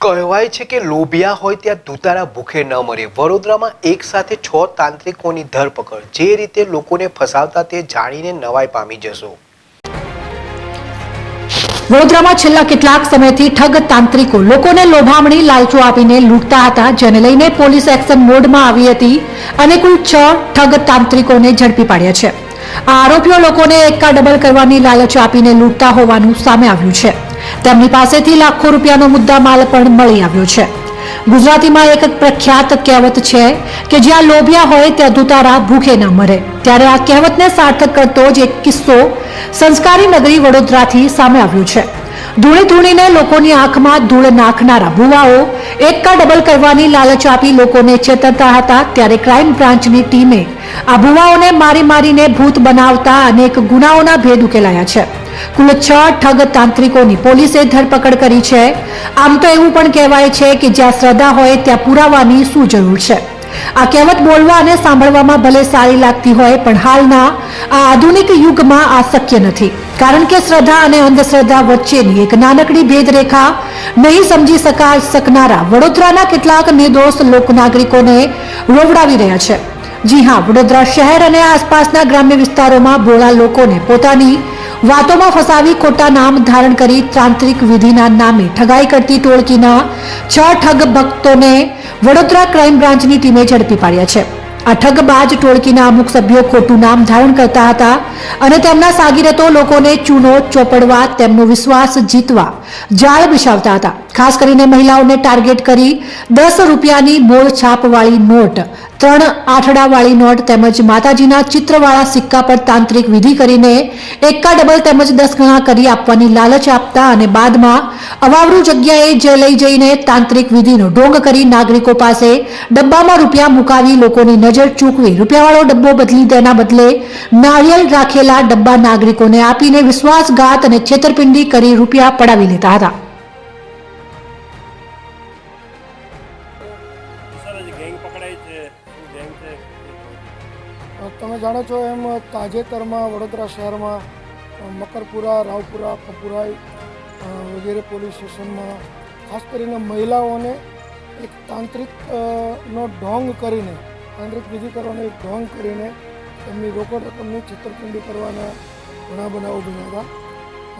કહેવાય છે કે લોભિયા હોય ત્યાં દૂતારા ભૂખે ન મરે। વડોદરામાં એક સાથે 6 તાંત્રિકોની ધરપકડ। જે રીતે લોકોને ફસાવતા તે જાણીને નવાઈ પામી જશો। વડોદરામાં છેલ્લા કેટલાક સમયથી ઠગ તાંત્રિકો લોકોને લોભામણી લાલચો આપીને લૂંટતા હતા, જેને લઈને પોલીસ એક્શન મોડમાં આવી હતી અને કુલ 6 ઠગ તાંત્રિકોને ઝડપી પાડ્યા છે। આ આરોપીઓ લોકોને એકા ડબલ કરવાની લાલચ આપીને લૂંટતા હોવાનું સામે આવ્યું છે। તેમની પાસેથી લાખો રૂપિયાનો મુદ્દા માલ પણ મળી આવ્યો છે। ગુજરાતીમાં એક પ્રખ્યાત કહેવત છે કે જ્યાં લોભિયા હોય ત્યાં દૂતારા ભૂખે ન મરે। ત્યારે આ કહેવતને સાર્થક કરતો જ એક કિસ્સો સંસ્કારી નગરી વડોદરાથી સામે આવ્યો છે। ધૂળી ધૂળીને લોકોની આંખમાં ધૂળ નાખનારા ભુવાઓ એકા ડબલ કરવાની લાલચ આપી લોકોને છેતરતા હતા। ત્યારે ક્રાઇમ બ્રાન્ચની ટીમે આ ભુવાઓને મારીને ભૂત બનાવતા અનેક ગુનાઓના ભેદ ઉકેલાયા છે। કુલ 6 ઠગ તાંત્રિકોની પોલીસે ધરપકડ કરી છે। આમ તો એવું પણ કહેવાય છે કે જ્યાં શ્રદ્ધા હોય ત્યાં પુરાવાની શું જરૂર છે। આ કહેવત બોલવા અને સાંભળવામાં ભલે સારી લાગતી હોય, પણ હાલના આ આધુનિક યુગમાં આ શક્ય નથી, કારણ કે શ્રદ્ધા અને અંધશ્રદ્ધા વચ્ચેની એક નાનકડી ભેદરેખા નહીં સમજી શકનારા વડોદરાના કેટલાક નિર્દોષ લોકનાગરિકોને રોવડાવી રહ્યા છે। જી હા, વડોદરા શહેર અને આસપાસના ગ્રામ્ય વિસ્તારોમાં ભોળા લોકોને પોતાની વાતોમાં ફસાવી ખોટા નામ ધારણ કરી તાંત્રિક વિધિના નામે ઠગાઈ કરતી ટોળકીના 6 ઠગ ભક્તોને વડોદરા ક્રાઇમ બ્રાન્ચની ટીમે ઝડપી પાડ્યા છે। આ ઠગબાજ ટોળકીના અમુક સભ્યો ખોટું નામ ધારણ કરતા હતા અને તેમના સાગીરતો લોકોને ચૂનો ચોપડવા, તેમનો વિશ્વાસ જીતવા જાળ બિછાવતા હતા। ખાસ કરીને મહિલાઓને ટાર્ગેટ કરી 10 રૂપિયાની મોળ છાપવાળી નોટ, 3 આઠડાવાળી નોટ તેમજ માતાજીના ચિત્રવાળા સિક્કા પર તાંત્રિક વિધિ કરીને એકા ડબલ તેમજ 10 ગણા કરી આપવાની લાલચ આપતા અને બાદમાં અવાવરૂ જગ્યાએ લઈ જઈને તાંત્રિક વિધિનો ઢોંગ કરી નાગરિકો પાસે ડબ્બામાં રૂપિયા મુકાવી લોકોની નજર ચૂકવી રૂપિયાવાળો ડબ્બો બદલી તેના બદલે નાળિયેર રાખેલા ડબ્બા નાગરિકોને આપીને વિશ્વાસઘાત અને છેતરપિંડી કરી રૂપિયા પડાવી લેતા હતા। તમે જાણો છો એમ તાજેતરમાં વડોદરા શહેરમાં મકરપુરા, રાવપુરા, કપુરાઈ વગેરે પોલીસ સ્ટેશનમાં ખાસ કરીને મહિલાઓને એક તાંત્રિક નો ઢોંગ કરીને, તાંત્રિક વિધિ કરવાનો એક ઢોંગ કરીને એમની રોકડ રકમની છેતરપિંડી કરવાના ઘણા બનાવો બન્યા હતા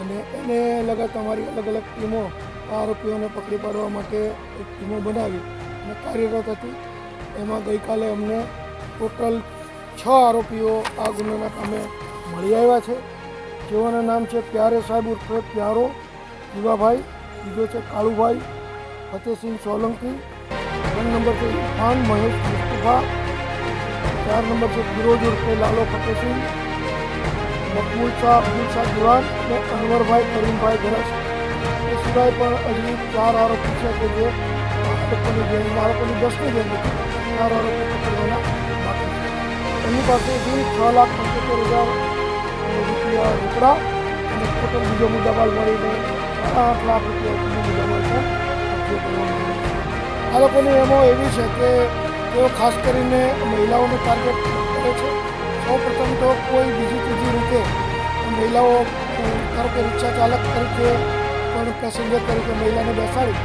અને એને લગત અમારી અલગ અલગ ટીમો આરોપીઓને પકડી પાડવા માટે એક ટીમો બનાવી અને કાર્યરત હતી। એમાં ગઈકાલે અમને ટોટલ 6 આરોપીઓ આ ગુનાના કામે મળી આવ્યા છે, જેઓના નામ છે પ્યારે સાહેબ ઉર્ફે પ્યારો જીવાભાઈ, બીજો છે કાળુભાઈ ફતેહસિંહ સોલંકી, 3 નંબર છે ઇરફાન મહેશ મુસ્તફા, 4 નંબર છે ફિરોજ ઉર્ફે લાલો ફતેહસિંહ, મકબૂલ શાહ અબ્દુલ શાહ દિવાન અને અનવરભાઈ કરીમભાઈ ગરસ। એ સિવાય પણ હજી 4 આરોપી છે કે જે આરોપીની ગેંગમાં, આરોપીની 10ની ગેંગ હતી, 4 આરોપી પકડવાના બાકી છે। એમની પાસેથી 6,75,000 રૂપિયા રોકડા અને ટોટલ બીજો મુદ્દામાલ મળીને 8 લાખ રૂપિયાનો મુદ્દામાલ પણ કબજો કરવામાં આવ્યો છે। આ લોકોની એમો એવી છે કે તેઓ ખાસ કરીને મહિલાઓને ટાર્ગેટ કરે છે। સૌપ્રથમ તો કોઈ બીજી ત્રીજી રીતે મહિલાઓ, ધારો કે રિક્ષા ચાલક તરીકે પણ પેસેન્જર તરીકે મહિલાને બેસાડી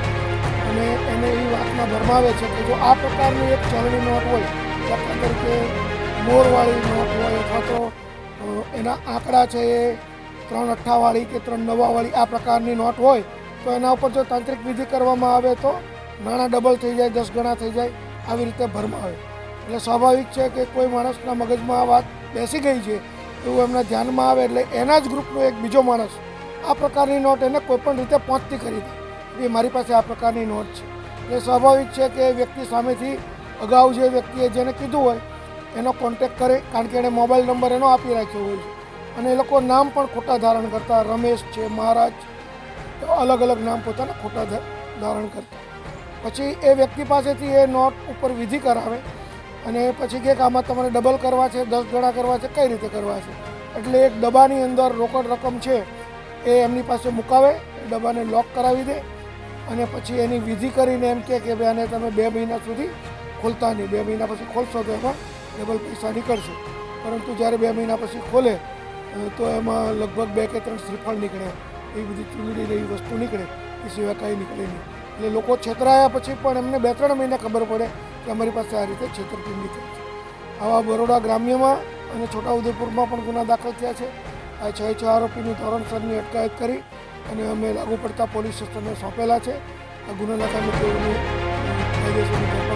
અને એને એ વાતમાં ભરમાવે છે કે જો આ પ્રકારની એક ચલણી નોટ હોય, દાખલા તરીકે મોરવાળી નોટ હોય અથવા તો એના આંકડા છે એ 3 અઠ્ઠાવાળી કે 3 નવાવાળી આ પ્રકારની નોટ હોય તો એના ઉપર જો તાંત્રિક વિધિ કરવામાં આવે તો નાણાં ડબલ થઈ જાય, 10 ગણા થઈ જાય, આવી રીતે ભરમાવે। એટલે સ્વાભાવિક છે કે કોઈ માણસના મગજમાં આ વાત બેસી ગઈ છે એવું એમના ધ્યાનમાં આવે એટલે એના જ ગ્રુપનો એક બીજો માણસ આ પ્રકારની નોટ એને કોઈપણ રીતે પહોંચતી કરી દે કે મારી પાસે આ પ્રકારની નોટ છે। એટલે સ્વાભાવિક છે કે વ્યક્તિ સામેથી અગાઉ જે વ્યક્તિએ જેને કીધું હોય એનો કોન્ટેક્ટ કરે, કારણ કે એણે મોબાઈલ નંબર એનો આપી રાખ્યો હોય છે અને એ લોકો નામ પણ ખોટા ધારણ કરતા, રમેશ છે, મહારાજ, અલગ અલગ નામ પોતાના ખોટા ધારણ કરતા। પછી એ વ્યક્તિ પાસેથી એ નોટ ઉપર વિધિ કરાવે અને પછી કે આમાં તમારે ડબલ કરવા છે, 10 ગણા કરવા છે, કઈ રીતે કરવા છે, એટલે એક ડબ્બાની અંદર રોકડ રકમ છે એ એમની પાસે મુકાવે, એ ડબ્બાને લોક કરાવી દે અને પછી એની વિધિ કરીને એમ કે ભાઈ આને તમે 2 મહિના સુધી ખોલતા નહીં, 2 મહિના પછી ખોલશો તો એમાં ડબલ પૈસા નીકળશે। પરંતુ જ્યારે 2 મહિના પછી ખોલે તો એમાં લગભગ 2 કે 3 શ્રીફળ નીકળે, એ બધી ચૂંદડી જેવી વસ્તુ નીકળે, એ સિવાય કાંઈ નીકળે નહીં। એટલે લોકો છેતરાયા પછી પણ એમને 2-3 મહિને ખબર પડે કે અમારી પાસે આ રીતે છેતરપિંડી થઈ છે. આવા બરોડા ગ્રામ્યમાં અને છોટાઉદેપુરમાં પણ ગુના દાખલ થયા છે. આ 6 આરોપીની ધોરણસરની અટકાયત કરી અને અમે લાગુ પડતા પોલીસ સ્ટેશનને સોંપેલા છે. આ ગુનાના કામે તેઓની કાયદેસરની ધરપકડ